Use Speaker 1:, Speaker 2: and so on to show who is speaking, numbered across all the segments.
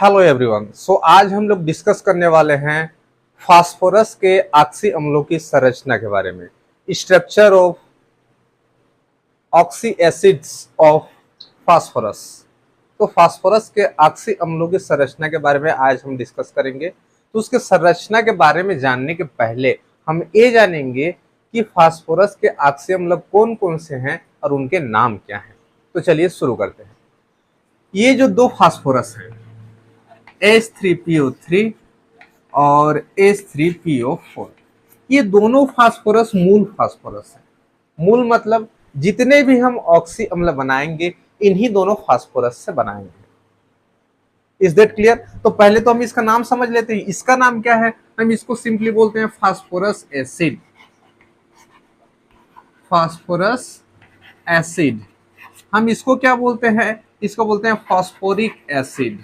Speaker 1: Hello everyone. आज हम लोग डिस्कस करने वाले हैं फास्फोरस के ऑक्सी अम्लों की संरचना के बारे में, structure of oxy acids of phosphorus. तो फास्फोरस के ऑक्सी अम्लों की संरचना के बारे में आज हम डिस्कस करेंगे। तो उसके संरचना के बारे में जानने के पहले हम ये जानेंगे कि फास्फोरस के ऑक्सी अम्ल कौन कौन से हैं और उनके नाम क्या हैं। तो चलिए शुरू करते हैं। ये जो दो फास्फोरस हैं H3PO3 और H3PO4, ये दोनों फास्फोरस मूल फास्फोरस है। मूल मतलब जितने भी हम ऑक्सी अम्ल बनाएंगे इन्हीं दोनों फास्फोरस से बनाएंगे। Is that clear? तो पहले तो हम इसका नाम समझ लेते हैं। इसका नाम क्या है? हम इसको सिंपली बोलते हैं फास्फोरस एसिड। फास्फोरस एसिड हम इसको क्या बोलते हैं? इसको बोलते हैं फास्फोरिक एसिड।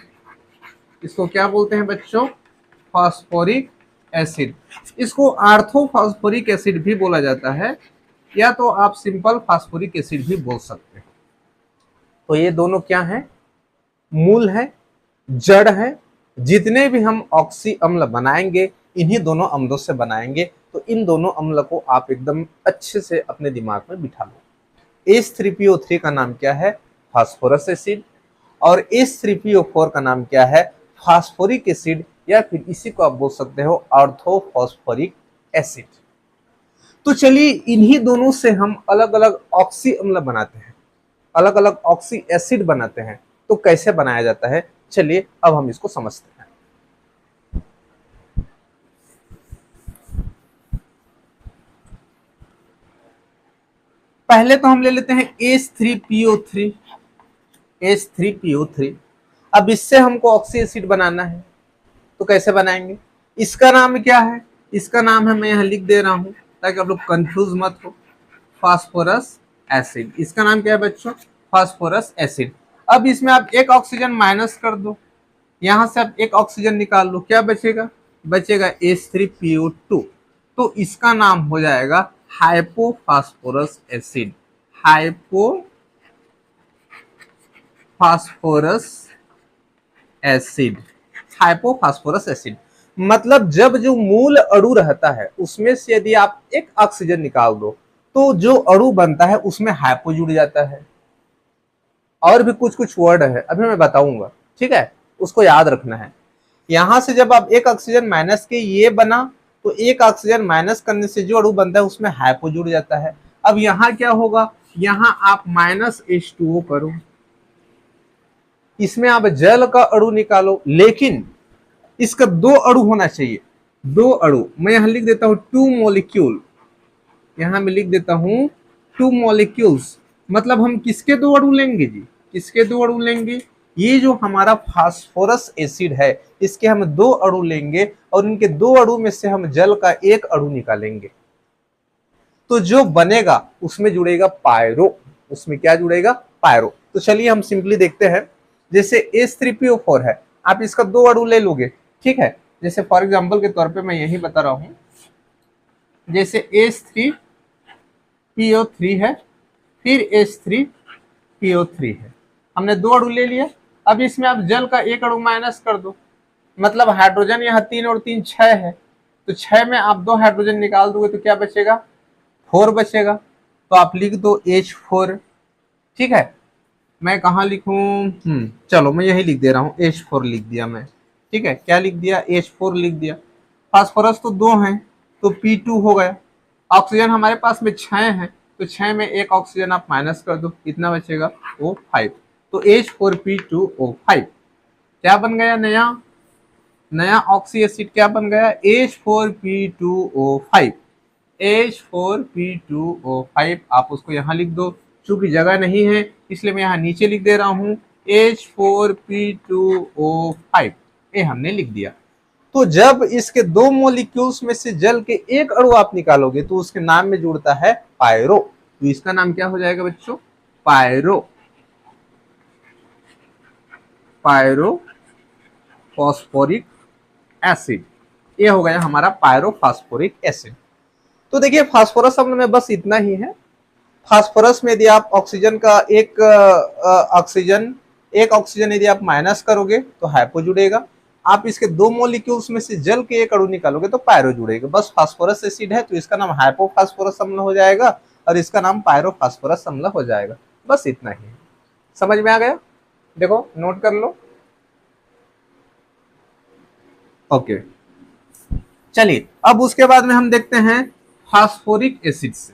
Speaker 1: इसको क्या बोलते हैं बच्चों? Phosphoric acid. इसको आर्थोफास्फोरिक एसिड भी बोला जाता है, या तो आप सिंपल फास्फोरिक एसिड भी बोल सकते हैं। तो ये दोनों क्या है? मूल है, जड़ है। जितने भी हम ऑक्सी अम्ल बनाएंगे इन्हीं दोनों अम्लों से बनाएंगे। तो इन दोनों अम्ल को आप एकदम अच्छे से अपने दिमाग में बिठा लो। H3PO3 का नाम क्या है? Phosphorus acid. और H3PO4 का नाम क्या है? फास्फोरिक एसिड, या फिर इसी को आप बोल सकते हो ऑर्थोफॉस्फोरिक एसिड। तो चलिए इन्हीं दोनों से हम अलग अलग ऑक्सी अम्ल बनाते हैं, अलग अलग ऑक्सी एसिड बनाते हैं। तो कैसे बनाया जाता है, चलिए अब हम इसको समझते हैं। पहले तो हम ले लेते हैं H3PO3। H3PO3, अब इससे हमको ऑक्सी एसिड बनाना है। तो कैसे बनाएंगे? इसका नाम क्या है? इसका नाम है, मैं यहाँ लिख दे रहा हूं ताकि आप लोग कंफ्यूज मत हो, फास्फोरस एसिड। इसका नाम क्या है बच्चों? Phosphorus acid. अब इसमें आप एक ऑक्सीजन माइनस कर दो, यहां से आप एक ऑक्सीजन निकाल लो, क्या बचेगा? बचेगा H3PO2। तो इसका नाम हो जाएगा hypophosphorous acid. Hypophosphorous acid. Hypophosphorous acid मतलब जब जो मूल अणु रहता है उसमें से यदि आप एक ऑक्सीजन निकाल दो तो जो अणु बनता है उसमें हाइपो जुड़ जाता है। और भी कुछ कुछ वर्ड है, अभी मैं बताऊंगा, ठीक है? उसको याद रखना है। यहां से जब आप एक ऑक्सीजन माइनस के ये बना, तो एक ऑक्सीजन माइनस करने से जो अणु बनता है उसमें हाइपो जुड़ जाता है। अब यहाँ क्या होगा? यहाँ आप -H2O करो, इसमें आप जल का अणु निकालो, लेकिन इसका दो अणु होना चाहिए। दो अणु मैं यहां लिख देता हूं 2 मॉलिक्यूल। यहां मैं लिख देता हूं 2 मॉलिक्यूल्स। मतलब हम किसके दो अणु लेंगे जी? किसके दो अणु लेंगे? ये जो हमारा फास्फोरस एसिड है इसके हम दो अणु लेंगे और इनके दो अणु में से हम जल का एक अणु निकालेंगे। तो जो बनेगा उसमें जुड़ेगा पायरो। उसमें क्या जुड़ेगा? पायरो। तो चलिए हम सिंपली देखते हैं। जैसे H3PO4 है, आप इसका दो अणु ले लोगे, ठीक है? जैसे फॉर एग्जांपल के तौर पे मैं यही बता रहा हूं, जैसे H3PO3 है, फिर H3PO3 है, हमने दो अणु ले लिया। अब इसमें आप जल का एक अणु माइनस कर दो, मतलब हाइड्रोजन यहाँ 3 और 3 6 है, तो 6 में आप दो हाइड्रोजन निकाल दोगे तो क्या बचेगा? 4 बचेगा। तो आप लिख दो H4, ठीक है? मैं कहाँ लिखूं? चलो मैं यही लिख दे रहा हूँ, H4 लिख दिया मैं, ठीक है? क्या लिख दिया? H4 लिख दिया। फास्फोरस तो दो हैं तो P2 हो गया। ऑक्सीजन हमारे पास में 6 है, तो 6 में एक ऑक्सीजन आप माइनस कर दो, कितना बचेगा? O5। तो H4P2O5 क्या बन गया? नया ऑक्सी एसिड क्या बन गया? H4P2O5। H4P2O5 आप उसको यहाँ लिख दो, चूंकि जगह नहीं है इसलिए मैं यहाँ नीचे लिख दे रहा हूँ H4P2O5। ये हमने लिख दिया। तो जब इसके दो मॉलिक्यूल्स में से जल के एक अणु आप निकालोगे तो उसके नाम में जुड़ता है पायरो। तो इसका नाम क्या हो जाएगा बच्चों? पायरो। Pyrophosphoric acid. ये हो गया हमारा पायरोफॉस्फोरिक एसिड। तो देखिए फास्फोरस अम्ल में बस इतना ही है। फास्फोरस में यदि आप ऑक्सीजन का एक ऑक्सीजन एक ऑक्सीजन यदि आप माइनस करोगे तो हाइपो जुड़ेगा, आप इसके दो मॉलिक्यूल्स में से जल के एक अणु निकालोगे तो पायरो जुड़ेगा। बस फास्फोरस एसिड है तो इसका नाम हाइपोफास्फोरस अम्ल हो जाएगा और इसका नाम पायरोफास्फोरस अम्ल हो जाएगा। बस इतना ही, समझ में आ गया? देखो नोट कर लो। ओके चलिए अब उसके बाद में हम देखते हैं फास्फोरिक एसिड से।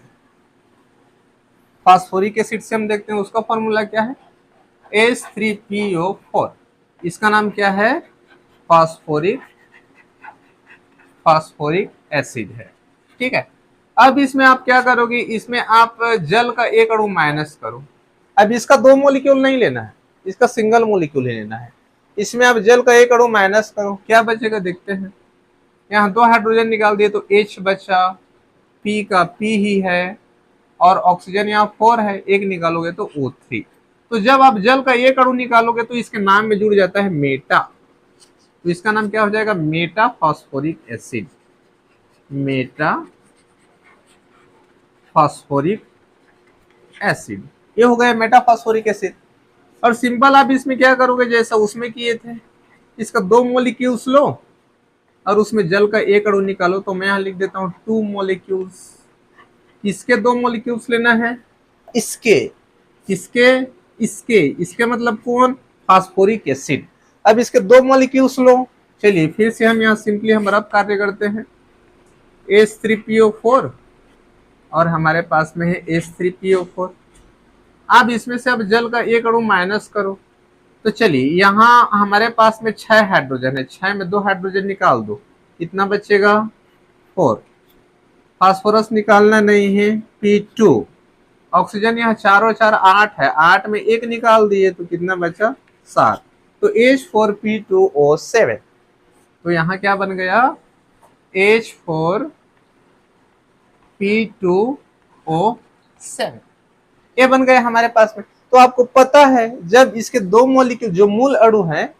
Speaker 1: फास्फोरिक एसिड से हम देखते हैं उसका फॉर्मूला क्या है, H3PO4। इसका नाम क्या है, फास्फोरिक फास्फोरिक एसिड है। ठीक है, अब इसमें आप क्या करोगे, इसमें आप जल का एक अणु माइनस करो। अब इसका दो मॉलिक्यूल नहीं लेना है, इसका सिंगल मॉलिक्यूल ही लेना है। इसमें आप जल का एक अणु माइनस करो, क्या बचेगा देखते हैं। यहाँ दो हाइड्रोजन निकाल दिए तो H बचा, P का P ही है और ऑक्सीजन यहाँ 4 है, एक निकालोगे तो O3। तो जब आप जल का एक अणु निकालोगे तो इसके नाम में जुड़ जाता है मेटा, तो इसका नाम क्या हो जाएगा, Meta phosphoric acid. Meta phosphoric acid, ये हो गया मेटा फास्फोरिक एसिड। और सिंपल आप इसमें क्या करोगे, जैसा उसमें किए थे, इसका दो मॉलिक्यूल्स लो और उसमें जल का एक अणु निकालो। तो मैं यहाँ लिख देता हूँ 2 मॉलिक्यूल्स। किसके दो मॉलिक्यूल्स लेना है, इसके, किसके, इसके मतलब कौन, फास्फोरिक एसिड। अब इसके दो मॉलिक्यूल्स लो। चलिए फिर से हम यहाँ सिंपली हम रफ कार्य करते हैं, H3PO4 और हमारे पास में है H3PO4। अब इसमें से अब जल का एक अणु माइनस करो। तो चलिए यहाँ हमारे पास में 6 हाइड्रोजन है, 6 में 2 हाइड्रोजन निकाल दो, कितना बचेगा 4। फास्फोरस निकालना नहीं है, P2। ऑक्सीजन यहाँ 4 और 4 8 है, 8 में एक निकाल दिए तो कितना बचा 7। तो H4P2O7। तो यहाँ क्या बन गया, H4P2O7 ये बन गए हमारे पास में। तो आपको पता है जब इसके दो मॉलिक्यूल जो मूल अणु हैं,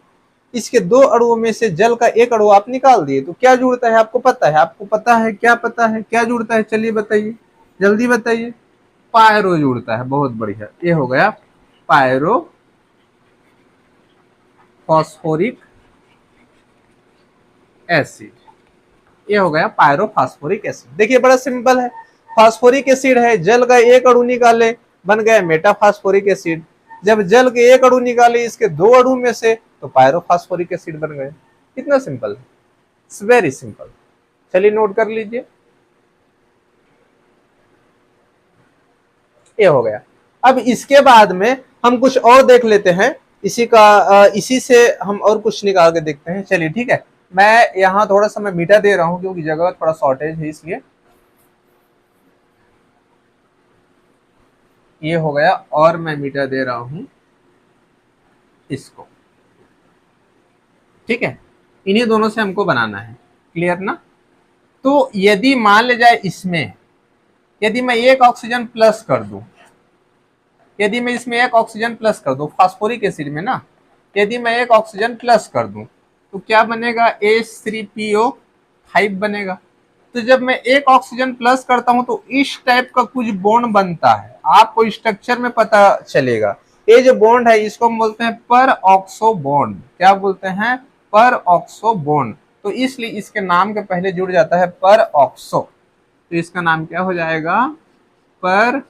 Speaker 1: इसके दो अणुओं में से जल का एक अणु आप निकाल दिए तो क्या जुड़ता है, आपको पता है, आपको पता है, क्या पता है, क्या जुड़ता है, चलिए बताइए, जल्दी बताइए। पायरो जुड़ता है, बहुत बढ़िया, ये हो गया पायरो फास्फोरिक एसिड, ये हो गया पायरोफास्फोरिक एसिड। देखिए बड़ा सिंपल है, फास्फोरिक एसिड है, जल का एक अणु निकाले बन गया मेटाफास्फोरिक एसिड। जब जल के एक अणु निकाले इसके दो अणु में से तो पायरोफास्फोरिक एसिड बन गए। कितना सिंपल है, इट्स वेरी सिंपल। चलिए नोट कर लीजिए, ये हो गया। अब इसके बाद में हम कुछ और देख लेते हैं, इसी से हम और कुछ निकाल के देखते हैं। चलिए ठीक है, मैं यहाँ थोड़ा सा मैं मीठा दे रहा हूँ क्योंकि जगह थोड़ा शॉर्टेज है इसलिए। ये हो गया और मैं मीठा दे रहा हूं इसको, ठीक है, इन्हीं दोनों से हमको बनाना है, क्लियर ना। तो यदि मान ले जाए इसमें, यदि मैं एक ऑक्सीजन प्लस कर दूं, यदि मैं इसमें एक ऑक्सीजन प्लस कर दूं फास्फोरिक एसिड में ना, यदि मैं एक ऑक्सीजन प्लस कर दूं तो क्या बनेगा, H3PO5 बनेगा। तो जब मैं एक ऑक्सीजन प्लस करता हूं तो इस टाइप का कुछ बॉन्ड बनता है, आपको स्ट्रक्चर में पता चलेगा। ये जो बॉन्ड है इसको हम बोलते हैं पर ऑक्सो बॉन्ड। क्या बोलते हैं, पर ऑक्सो बॉन्ड। तो इसलिए इसके नाम के पहले जुड़ जाता है पर ऑक्सो, तो इसका नाम क्या हो जाएगा, पर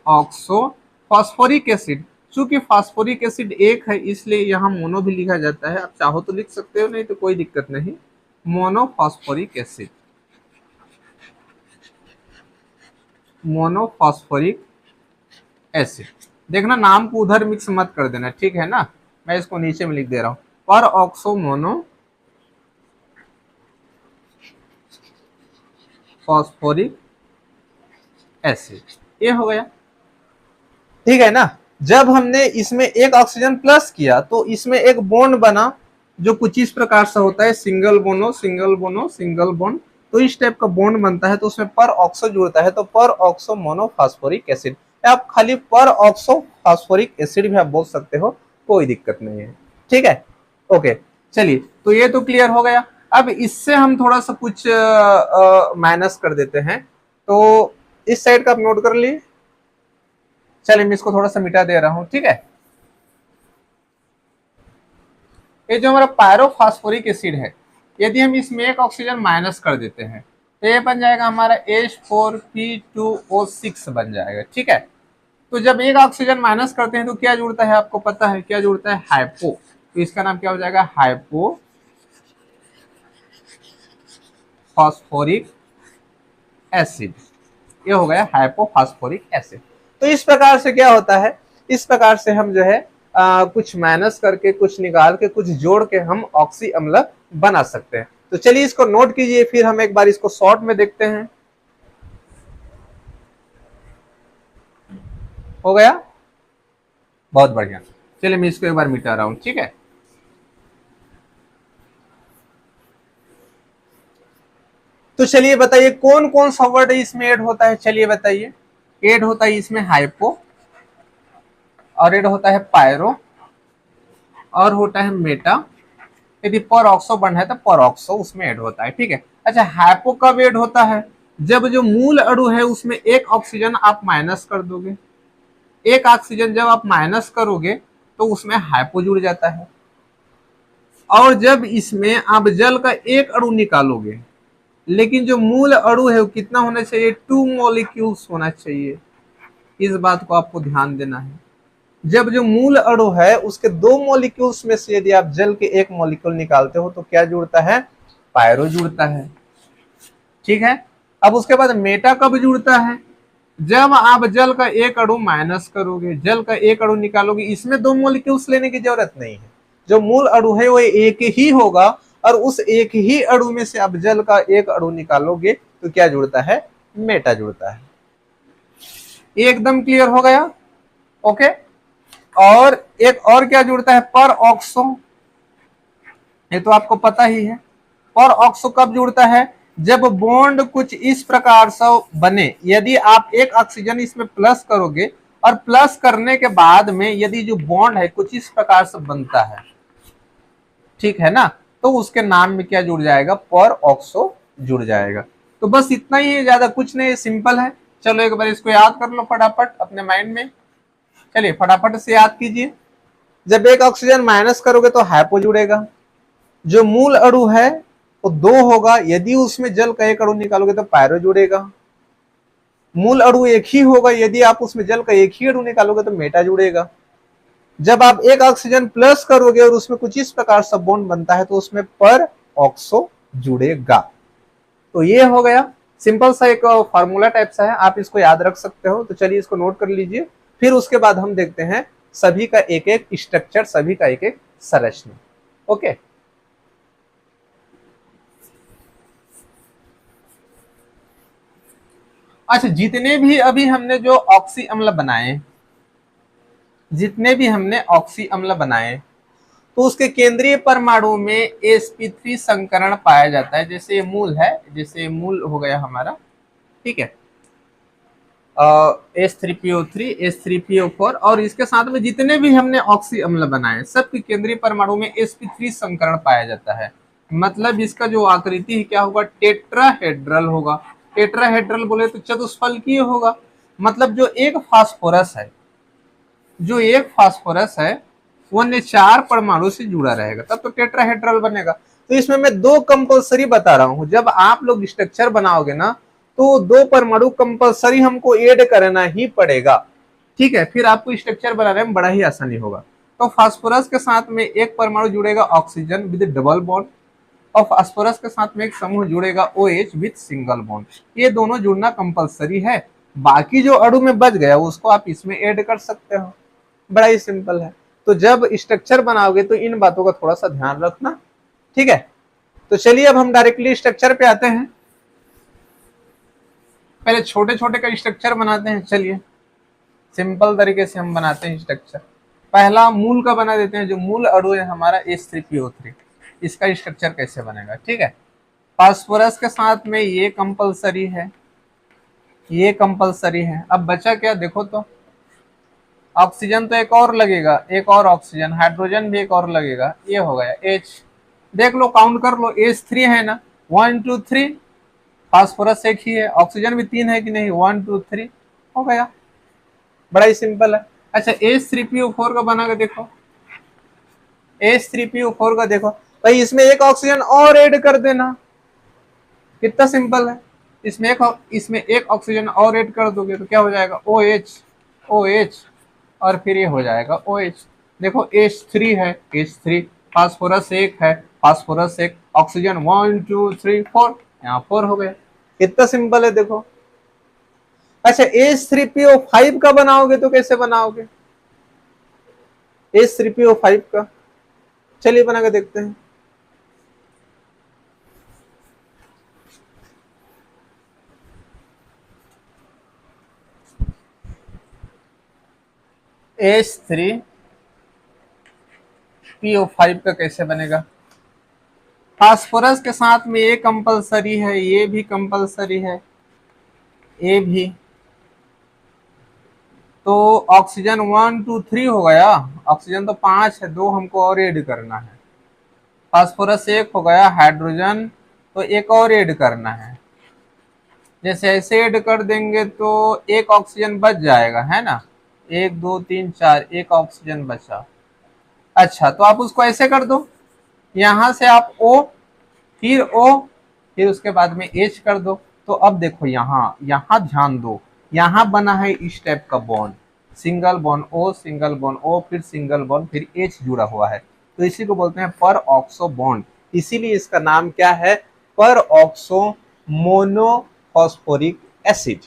Speaker 1: ऑक्सो फास्फोरिक एसिड। चूंकि फास्फोरिक एसिड एक है इसलिए यहाँ मोनो भी लिखा जाता है, आप चाहो तो लिख सकते हो, नहीं तो कोई दिक्कत नहीं, मोनोफॉस्फोरिक एसिड, मोनोफॉस्फोरिक एसिड। देखना नाम को उधर मिक्स मत कर देना, ठीक है ना। मैं इसको नीचे में लिख दे रहा हूं, पर ऑक्सो मोनो फॉस्फोरिक एसिड, ये हो गया, ठीक है ना। जब हमने इसमें एक ऑक्सीजन प्लस किया तो इसमें एक बॉन्ड बना जो कुछ इस प्रकार से होता है, सिंगल बोनो सिंगल बोनो सिंगल बॉन्ड। तो इस टाइप का बॉन्ड बनता है तो उसमें पर ऑक्सो जुड़ता है, तो पर ऑक्सो मोनोफॉस्फोरिक एसिड। आप खाली पर ऑक्सो फास्फोरिक एसिड भी आप बोल सकते हो, कोई दिक्कत नहीं है, ठीक है। ओके चलिए, तो ये तो क्लियर हो गया। अब इससे हम थोड़ा सा कुछ माइनस कर देते हैं, तो इस साइड का आप नोट कर लिए। चलिए मैं इसको थोड़ा सा मिटा दे रहा हूं, ठीक है। ये जो हमारा पायरोफॉस्फोरिक एसिड है, यदि हम इसमें एक ऑक्सीजन माइनस कर देते हैं तो ये बन जाएगा हमारा H4P2O6 बन जाएगा। ठीक है, तो जब एक ऑक्सीजन माइनस करते हैं तो क्या जुड़ता है, आपको पता है क्या जुड़ता है, हाइपो। तो इसका नाम क्या हो जाएगा, हाइपो फास्फोरिक एसिड। ये हो गया हाइपोफॉस्फोरिक एसिड। तो इस प्रकार से क्या होता है, इस प्रकार से हम जो है कुछ माइनस करके, कुछ निकाल के, कुछ जोड़ के हम ऑक्सी अम्ल बना सकते हैं। तो चलिए इसको नोट कीजिए, फिर हम एक बार इसको शॉर्ट में देखते हैं। हो गया, बहुत बढ़िया। चलिए मैं इसको एक बार मिटा रहा हूं। ठीक है, तो चलिए बताइए कौन कौन सा वर्ड इसमें ऐड होता है। चलिए बताइए, ऐड होता है इसमें हाइपो, और ऐड होता है पायरो, और होता है मेटा। यदि पर ऑक्सो बन है तो पर ऑक्सो उसमें ऐड होता है। ठीक है, अच्छा हाइपो कब ऐड होता है, जब जो मूल अणु है उसमें एक ऑक्सीजन आप माइनस कर दोगे। एक ऑक्सीजन जब आप माइनस करोगे तो उसमें हाइपो जुड़ जाता है। और जब इसमें आप जल का एक अणु निकालोगे, लेकिन जो मूल अणु है वो कितना होना चाहिए, 2 मॉलिक्यूल्स होना चाहिए। इस बात को आपको ध्यान देना है। जब जो मूल अणु है उसके 2 मॉलिक्यूल्स में से यदि आप जल के एक मॉलिक्यूल निकालते हो तो क्या जुड़ता है, पायरो जुड़ता है। ठीक है, अब उसके बाद मेटा कब जुड़ता है, जब आप जल का एक अणु माइनस करोगे, जल का एक अणु निकालोगे, इसमें 2 मॉलिक्यूल्स लेने की जरूरत नहीं है। जो मूल अणु है वो एक ही होगा, और उस एक ही अणु में से आप जल का एक अणु निकालोगे तो क्या जुड़ता है, मेटा जुड़ता है। ये एकदम क्लियर हो गया। ओके, और एक और क्या जुड़ता है, पर ऑक्सो। ये तो आपको पता ही है। पर ऑक्सो कब जुड़ता है, जब बॉन्ड कुछ इस प्रकार से बने, यदि आप एक ऑक्सीजन इसमें प्लस करोगे और प्लस करने के बाद में यदि जो बॉन्ड है कुछ इस प्रकार से बनता है, ठीक है ना, तो उसके नाम में क्या जुड़ जाएगा, पर ऑक्सो जुड़ जाएगा। तो बस इतना ही है, ज्यादा कुछ नहीं, सिंपल है। चलो एक बार इसको याद कर लो फटाफट अपने माइंड में। चलिए फटाफट से याद कीजिए। जब एक ऑक्सीजन माइनस करोगे तो हाइपो जुड़ेगा। जो मूल अणु है वो 2 होगा, यदि उसमें जल का एक अणु निकालोगे तो पायरो जुड़ेगा। मूल अणु एक ही होगा, यदि आप उसमें जल का एक ही अणु निकालोगे तो मेटा जुड़ेगा। जब आप एक ऑक्सीजन प्लस करोगे और उसमें कुछ इस प्रकार सब बॉन्ड बनता है तो उसमें पर ऑक्सो जुड़ेगा। तो ये हो गया, सिंपल सा एक फार्मूला टाइप सा है, आप इसको याद रख सकते हो। तो चलिए इसको नोट कर लीजिए, फिर उसके बाद हम देखते हैं सभी का एक एक स्ट्रक्चर, सभी का एक एक संरचना। ओके, अच्छा जितने भी अभी हमने जो ऑक्सी अम्ल बनाए, जितने भी हमने ऑक्सी अम्ल बनाए, तो उसके केंद्रीय परमाणु में sp3 संकरण पाया जाता है। जैसे ये मूल है, जैसे मूल हो गया हमारा, ठीक है, H3PO3, H3PO4, और इसके साथ में जितने भी हमने ऑक्सी अम्ल बनाए सबके केंद्रीय परमाणु में sp3 संकरण पाया जाता है। मतलब इसका जो आकृति है क्या होगा, टेट्राहेड्रल होगा। टेट्राहेड्रल बोले तो चतुष्फलकीय होगा। मतलब जो एक फास्फोरस है, जो एक फास्फोरस है वो अन्य 4 परमाणु से जुड़ा रहेगा, तब तो टेट्राहेड्रल बनेगा। तो इसमें मैं 2 कंपलसरी बता रहा हूं, जब आप लोग स्ट्रक्चर बनाओगे ना तो 2 परमाणु कंपलसरी हमको ऐड करना ही पड़ेगा। ठीक है, फिर आपको स्ट्रक्चर बनाने में बड़ा ही आसानी होगा। तो फास्फोरस के साथ में एक परमाणु जुड़ेगा ऑक्सीजन विद डबल बॉन्ड, और फास्फोरस के साथ में एक समूह जुड़ेगा OH विद सिंगल बॉन्ड। ये दोनों जुड़ना कंपलसरी है। बाकी जो अणु में बच गया उसको आप इसमें ऐड कर सकते हो, बड़ा ही सिंपल है। तो जब स्ट्रक्चर बनाओगे तो इन बातों का थोड़ा सा ध्यान रखना। ठीक है, तो चलिए अब हम डायरेक्टली स्ट्रक्चर पे आते हैं। पहले छोटे छोटे का स्ट्रक्चर बनाते हैं। चलिए सिंपल तरीके से हम बनाते हैं स्ट्रक्चर। पहला मूल का बना देते हैं, जो मूल अणु है हमारा H3PO3, इसका स्ट्रक्चर कैसे बनेगा। ठीक है, फास्फोरस के साथ में ये कंपलसरी है, ये कंपलसरी है। अब बचा क्या, देखो तो ऑक्सीजन तो एक और लगेगा, एक और ऑक्सीजन, हाइड्रोजन भी एक और लगेगा, ये हो गया H। देख लो, काउंट कर लो, H3 है ना, 1 2 3। फास्फोरस एक ही है, ऑक्सीजन भी 3 है कि नहीं, 1 2 3, हो गया, बड़ा ही सिंपल है। अच्छा H3PO4 का बना के देखो, H3PO4 का देखो भाई, इसमें एक ऑक्सीजन और ऐड कर देना, कितना सिंपल है। इसमें एक ऑक्सीजन और ऐड कर दोगे तो क्या हो जाएगा, OH और फिर ये हो जाएगा OH। देखो H3 है, H3, फास्फोरस एक है, फास्फोरस एक, ऑक्सीजन 1 2 3 4, यहाँ 4 हो गया, कितना सिंपल है देखो। अच्छा H3PO5 का बनाओगे तो कैसे बनाओगे, H3PO5 का, चलिए बना के देखते हैं। H3PO5 का कैसे बनेगा, फास्फोरस के साथ में ये कंपलसरी है, ये भी कंपलसरी है, ये भी, तो ऑक्सीजन 1 2 3 हो गया, ऑक्सीजन तो 5 है, 2 हमको और ऐड करना है, फास्फोरस एक हो गया, हाइड्रोजन तो एक और ऐड करना है, जैसे ऐसे ऐड कर देंगे तो एक ऑक्सीजन बच जाएगा, है ना, 1 2 3 4, एक ऑक्सीजन बचा। अच्छा तो आप उसको ऐसे कर दो, यहां से आप O, फिर O, फिर उसके बाद में H कर दो। तो अब देखो यहाँ यहाँ ध्यान दो, यहाँ बना है इस टाइप का bond, single bond O, single bond O, फिर सिंगल बॉन्ड, फिर H जुड़ा हुआ है, तो इसी को बोलते हैं पर ऑक्सो बॉन्ड, इसीलिए इसका नाम क्या है, पर ऑक्सो मोनोफॉस्फोरिक एसिड।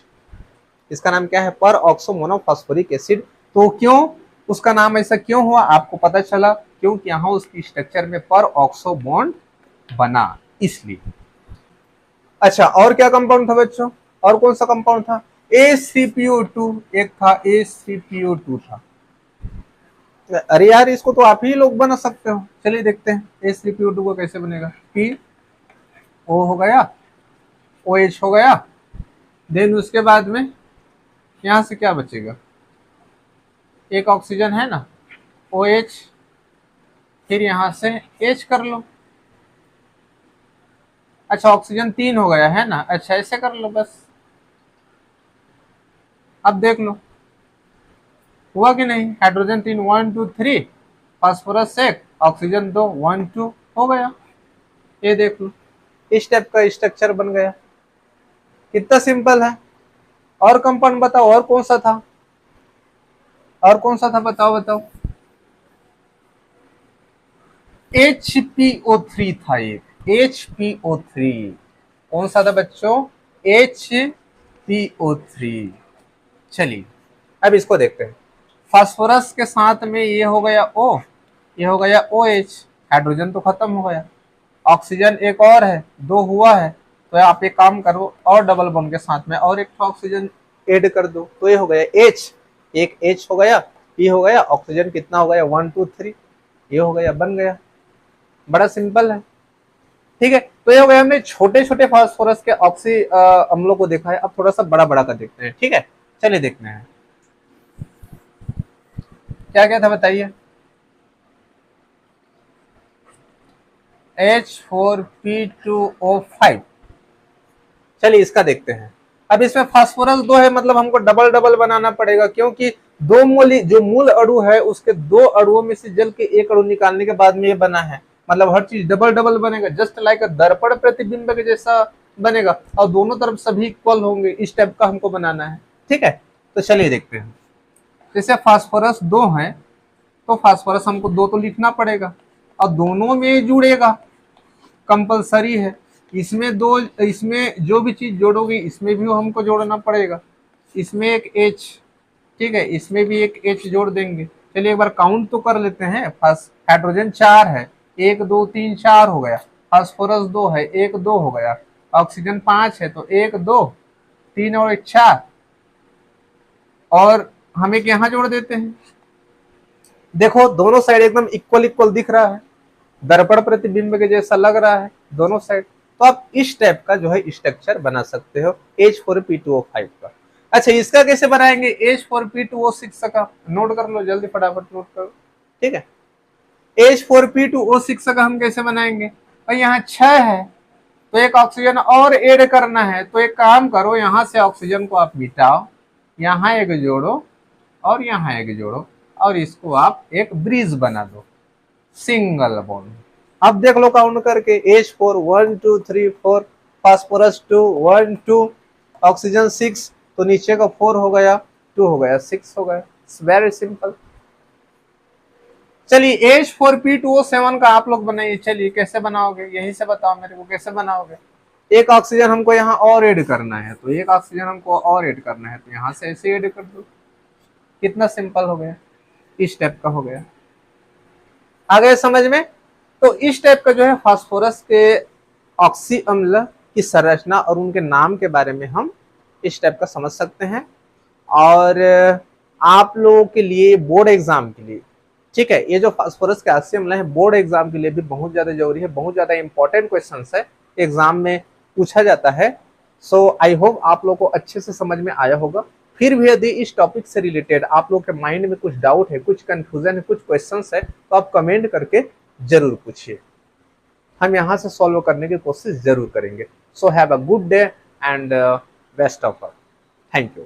Speaker 1: इसका नाम क्या है, पर ऑक्सो मोनोफॉस्फोरिक एसिड। तो क्यों उसका नाम ऐसा क्यों हुआ, आपको पता चला, क्योंकि यहाँ उसकी स्ट्रक्चर में पर ऑक्सो बॉन्ड बना, इसलिए। अच्छा और क्या कंपाउंड था बच्चों, और कौन सा कंपाउंड था, H3PO2 एक था, H3PO2 था। अरे यार इसको तो आप ही लोग बना सकते हो, चलिए देखते हैं H3PO2 को कैसे बनेगा। PO हो गया, OH हो गया, देन उसके बाद में यहां से क्या बचेगा, एक ऑक्सीजन है ना, OH, फिर यहां से H कर लो। अच्छा ऑक्सीजन 3 हो गया है ना, अच्छा ऐसे कर लो बस, अब देख लो हुआ कि नहीं, हाइड्रोजन 3 1 2 3, फास्फोरस एक, ऑक्सीजन 2 1 2 हो गया, ये देख लो इस टाइप का स्ट्रक्चर बन गया, कितना सिंपल है। और कंपाउंड बताओ, और कौन सा था, और कौन सा था, बताओ बताओ। HPO3 था एक, HPO3 कौन सा था बच्चों, HPO3। चलिए अब इसको देखते हैं, फास्फोरस के साथ में ये हो गया O, ये हो गया OH, हाइड्रोजन तो खत्म हो गया, ऑक्सीजन एक और है, 2 हुआ है, तो आप एक काम करो और डबल बॉन्ड के साथ में और एक ऑक्सीजन ऐड कर दो, तो ये हो गया H, एक H हो गया, ये हो गया, ऑक्सीजन कितना हो गया 1 2 3, ये हो गया, बन गया, बड़ा सिंपल है। ठीक है, तो ये हो गया, हमने छोटे छोटे फास्फोरस के ऑक्सी अम्लों को देखा है, अब थोड़ा सा बड़ा बड़ा का देखते हैं, ठीक है, चलिए देखते हैं क्या क्या था बताइए। H4P2O5, चलिए इसका देखते हैं। अब इसमें फास्फोरस 2 है, मतलब हमको डबल डबल बनाना पड़ेगा, क्योंकि दो मूल जो मूल अणु है उसके 2 अणुओं में से जल के एक अणु निकालने के बाद में ये बना है, मतलब हर चीज डबल डबल बनेगा, जस्ट लाइक दर्पण प्रतिबिंब के जैसा बनेगा, और दोनों तरफ सभी इक्वल होंगे, इस टाइप का हमको बनाना है। ठीक है, तो चलिए देखते हैं। जैसे फास्फोरस 2 है तो फास्फोरस हमको 2 तो लिखना पड़ेगा, और दोनों में जुड़ेगा, कंपलसरी है, इसमें 2, इसमें जो भी चीज जोड़ोगी इसमें भी हमको जोड़ना पड़ेगा, इसमें एक H, ठीक है, इसमें भी एक H जोड़ देंगे। चलिए एक बार काउंट तो कर लेते हैं, हाइड्रोजन 4 है, 1 2 3 4 हो गया, फास्फोरस 2 है, 1 2 हो गया, ऑक्सीजन 5 है तो 1 2 3 और 1 4, और हम एक यहाँ जोड़ देते हैं। देखो दोनों साइड एकदम इक्वल इक्वल दिख रहा है, दर्पण प्रतिबिंब के जैसा लग रहा है दोनों साइड, तो आप इस टाइप का जो है स्ट्रक्चर बना सकते हो H4P2O5 का। अच्छा इसका कैसे बनाएंगे, H4P2O6 का नोट कर लो जल्दी, फटाफट नोट करो, ठीक है। H4P2O6 का हम कैसे बनाएंगे, भाई यहाँ 6 है तो एक ऑक्सीजन और ऐड करना है, तो एक काम करो, यहाँ से ऑक्सीजन को आप मिटाओ, यहाँ एक जोड़ो और यहाँ एक जोड़ो, और इसको आप एक ब्रिज बना दो, सिंगल बॉन्ड। अब देख लो काउंट करके, H4 1 2 3 4, फास्फोरस 2 1 2, ऑक्सीजन 6, तो नीचे का 4 हो गया, 2 हो गया, 6 हो गया। It's very simple. चलिए H4P2O7 का आप लोग बनाइए। चलिए कैसे बनाओगे, यही से बताओ मेरे को कैसे बनाओगे। एक ऑक्सीजन हमको यहाँ और ऐड करना है, तो एक ऑक्सीजन हमको और ऐड करना है, तो यहाँ से ऐसे ऐड कर दो। कितना सिंपल हो गया, इस टाइप का हो गया। आ गए समझ में। तो इस टाइप का जो है फास्फोरस के ऑक्सी अम्ल की संरचना और उनके नाम के बारे में हम इस टाइप का समझ सकते हैं। और आप लोगों के लिए बोर्ड एग्जाम के लिए, ठीक है, ये जो फास्फोरस के ऑक्सी अम्ल है बोर्ड एग्जाम के लिए भी बहुत ज्यादा जरूरी है, बहुत ज्यादा इंपॉर्टेंट क्वेश्चन है, एग्जाम में पूछा जाता है। सो आई होप आप लोग को अच्छे से समझ में आया होगा। फिर भी यदि इस टॉपिक से रिलेटेड आप लोग के माइंड में कुछ डाउट है, कुछ कंफ्यूजन है, कुछ क्वेश्चंस है, तो आप कमेंट करके जरूर पूछिए, हम यहाँ से सॉल्व करने की कोशिश जरूर करेंगे। So have a good day and best of luck. Thank you.